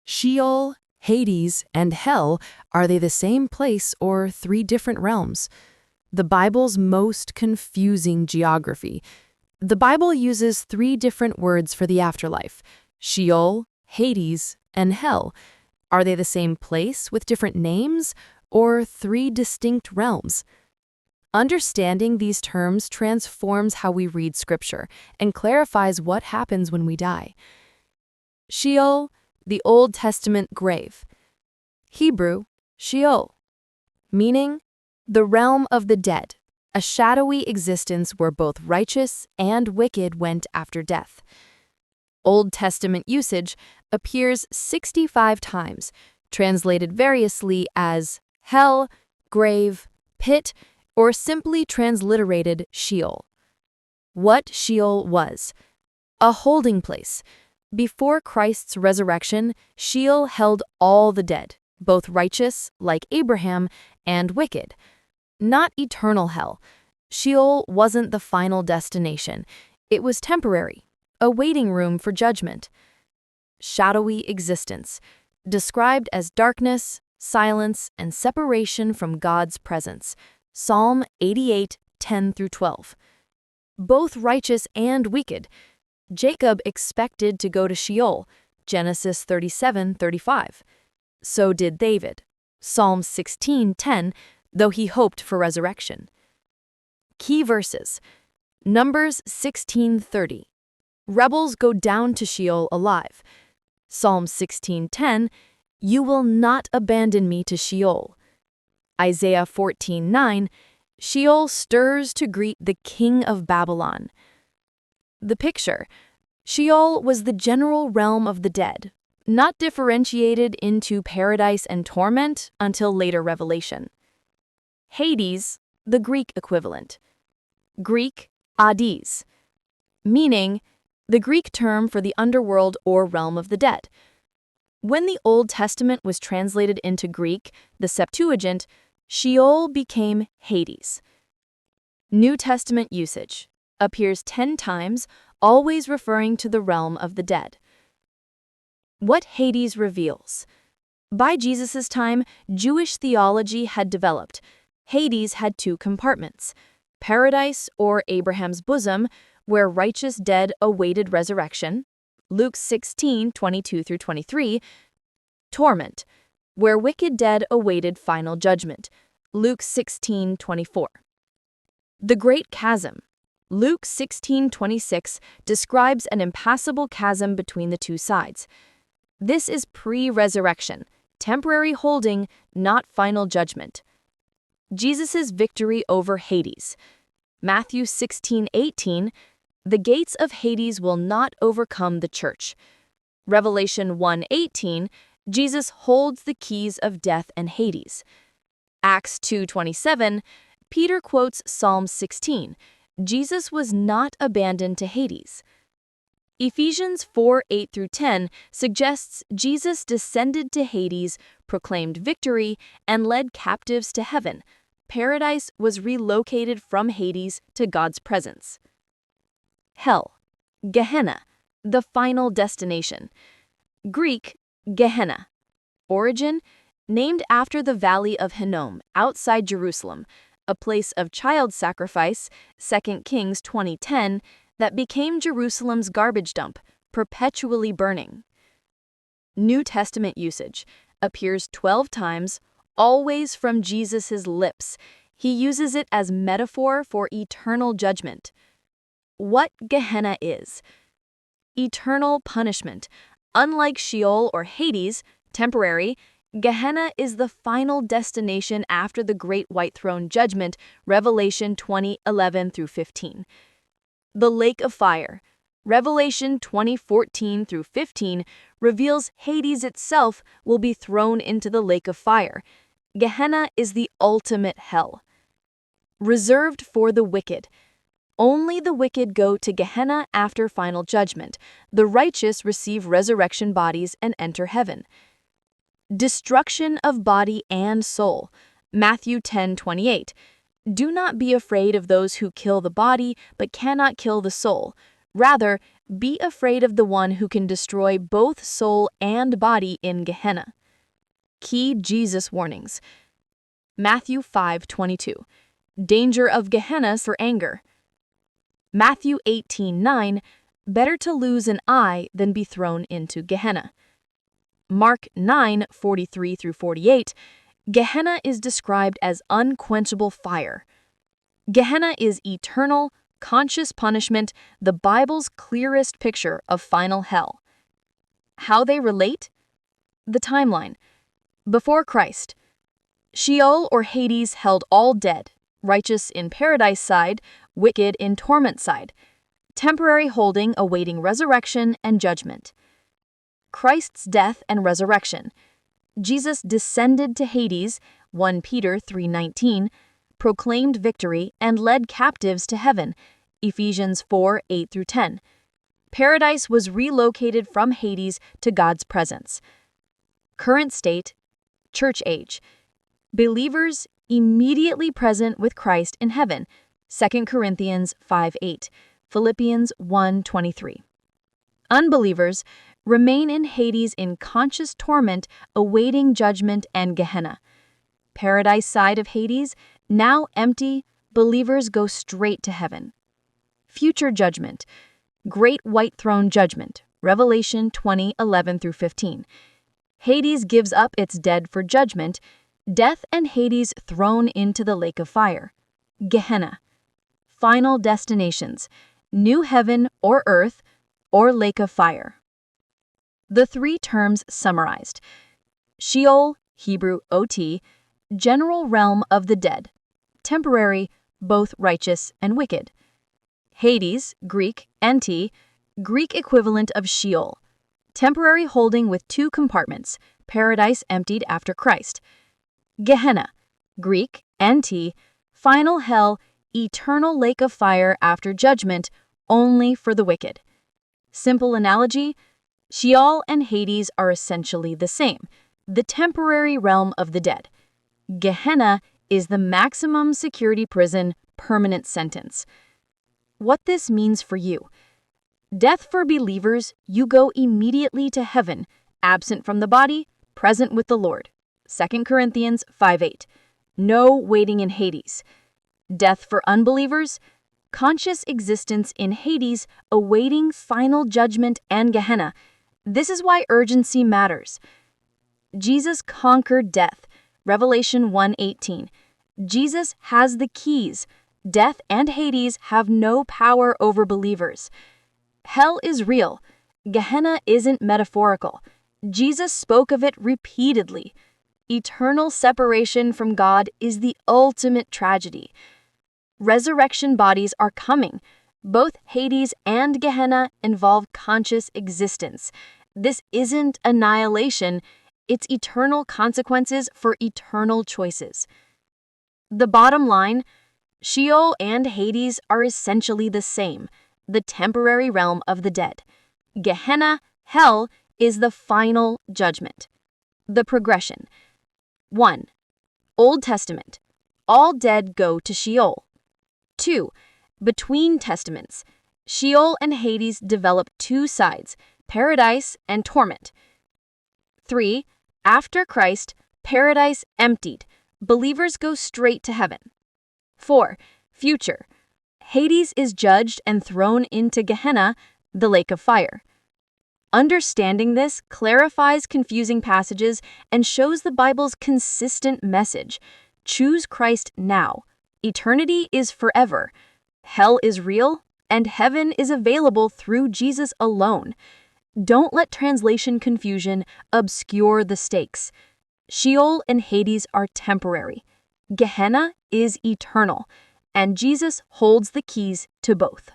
Sheol, Hades, and Hell, are they the same place or three different realms? The Bible's most confusing geography. The Bible uses three different words for the afterlife: Sheol, Hades, and Hell. Are they the same place with different names, or three distinct realms? Understanding these terms transforms how we read Scripture and clarifies what happens when we die. Sheol, the Old Testament grave. Hebrew, Sheol, meaning the realm of the dead, a shadowy existence where both righteous and wicked went after death. Old Testament usage appears 65 times, translated variously as hell, grave, pit, or simply transliterated Sheol. What Sheol was: a holding place. Before Christ's resurrection, Sheol held all the dead, both righteous, like Abraham, and wicked. Not eternal hell. Sheol wasn't the final destination. It was temporary, a waiting room for judgment. Shadowy existence, described as darkness, silence, and separation from God's presence. Psalm 88:10-12. Both righteous and wicked. Jacob expected to go to Sheol, Genesis 37:35. So did David, Psalm 16:10, though he hoped for resurrection. Key verses: Numbers 16:30. Rebels go down to Sheol alive. Psalm 16:10, you will not abandon me to Sheol. Isaiah 14:9, Sheol stirs to greet the king of Babylon. The picture: Sheol was the general realm of the dead, not differentiated into paradise and torment until later revelation. Hades, the Greek equivalent. Greek, Hades, meaning the Greek term for the underworld or realm of the dead. When the Old Testament was translated into Greek, the Septuagint, Sheol became Hades. New Testament usage appears 10 times, always referring to the realm of the dead. What Hades reveals. By Jesus' time, Jewish theology had developed. Hades had two compartments: paradise, or Abraham's bosom, where righteous dead awaited resurrection, Luke 16:22-23, torment, where wicked dead awaited final judgment, Luke 16:24. The Great Chasm, Luke 16:26, describes an impassable chasm between the two sides. This is pre-resurrection, temporary holding, not final judgment. Jesus' victory over Hades, Matthew 16:18, the gates of Hades will not overcome the church. Revelation 1:18, Jesus holds the keys of death and Hades. Acts 2:27, Peter quotes Psalm 16, Jesus was not abandoned to Hades. Ephesians 4:8-10 suggests Jesus descended to Hades, proclaimed victory, and led captives to heaven. Paradise was relocated from Hades to God's presence. Hell, Gehenna, the final destination. Greek, Gehenna. Origin, named after the Valley of Hinnom, outside Jerusalem, a place of child sacrifice, 2 Kings 20:10, that became Jerusalem's garbage dump, perpetually burning. New Testament usage appears 12 times, always from Jesus' lips. He uses it as metaphor for eternal judgment. What Gehenna is: eternal punishment. Unlike Sheol or Hades, temporary, Gehenna is the final destination after the Great White Throne Judgment, Revelation 20:11-15. The Lake of Fire, Revelation 20:14-15, reveals Hades itself will be thrown into the lake of fire. Gehenna is the ultimate hell. Reserved for the wicked. Only the wicked go to Gehenna after final judgment. The righteous receive resurrection bodies and enter heaven. Destruction of body and soul. Matthew 10:28. Do not be afraid of those who kill the body but cannot kill the soul. Rather, Be afraid of the one who can destroy both soul and body in Gehenna. Key Jesus warnings. Matthew 5:22. Danger of Gehenna for anger. Matthew 18:9. Better to lose an eye than be thrown into Gehenna. Mark 9:43-48. Gehenna is described as unquenchable fire. Gehenna is eternal, conscious punishment, the Bible's clearest picture of final hell. How they relate? The timeline. Before Christ, Sheol or Hades held all dead, righteous in paradise side, wicked in torment side. Temporary holding awaiting resurrection and judgment. Christ's death and resurrection. Jesus descended to Hades, 1 Peter 3:19, proclaimed victory and led captives to heaven, Ephesians 4:8-10. Paradise was relocated from Hades to God's presence. Current state, church age. Believers immediately present with Christ in heaven, 2 Corinthians 5:8, Philippians 1:23. Unbelievers remain in Hades in conscious torment awaiting judgment and Gehenna. Paradise side of Hades, now empty, believers go straight to heaven. Future judgment, Great White Throne Judgment, Revelation 20:11-15. Hades gives up its dead for judgment, death and Hades thrown into the lake of fire. Gehenna. Final destinations, new heaven or earth or lake of fire. The three terms summarized. Sheol, Hebrew OT, general realm of the dead, temporary, both righteous and wicked. Hades, Greek, Enti, Greek equivalent of Sheol, temporary holding with two compartments, paradise emptied after Christ. Gehenna, Greek, Enti, final hell, eternal lake of fire after judgment, only for the wicked. Simple analogy, Sheol and Hades are essentially the same, the temporary realm of the dead. Gehenna is the maximum security prison, permanent sentence. What this means for you. Death for believers, you go immediately to heaven, absent from the body, present with the Lord. 2 Corinthians 5:8. No waiting in Hades. Death for unbelievers, conscious existence in Hades, awaiting final judgment and Gehenna. This is why urgency matters. Jesus conquered death. Revelation 1:18. Jesus has the keys. Death and Hades have no power over believers. Hell is real. Gehenna isn't metaphorical. Jesus spoke of it repeatedly. Eternal separation from God is the ultimate tragedy. Resurrection bodies are coming. Both Hades and Gehenna involve conscious existence. This isn't annihilation, it's eternal consequences for eternal choices. The bottom line, Sheol and Hades are essentially the same, the temporary realm of the dead. Gehenna, hell, is the final judgment. The progression. 1. Old Testament. All dead go to Sheol. 2. Between Testaments. Sheol and Hades develop two sides, paradise and torment. 3. After Christ, paradise emptied. Believers go straight to heaven. 4. Future. Hades is judged and thrown into Gehenna, the lake of fire. Understanding this clarifies confusing passages and shows the Bible's consistent message. Choose Christ now. Eternity is forever. Hell is real, and heaven is available through Jesus alone. Don't let translation confusion obscure the stakes. Sheol and Hades are temporary. Gehenna is eternal, and Jesus holds the keys to both.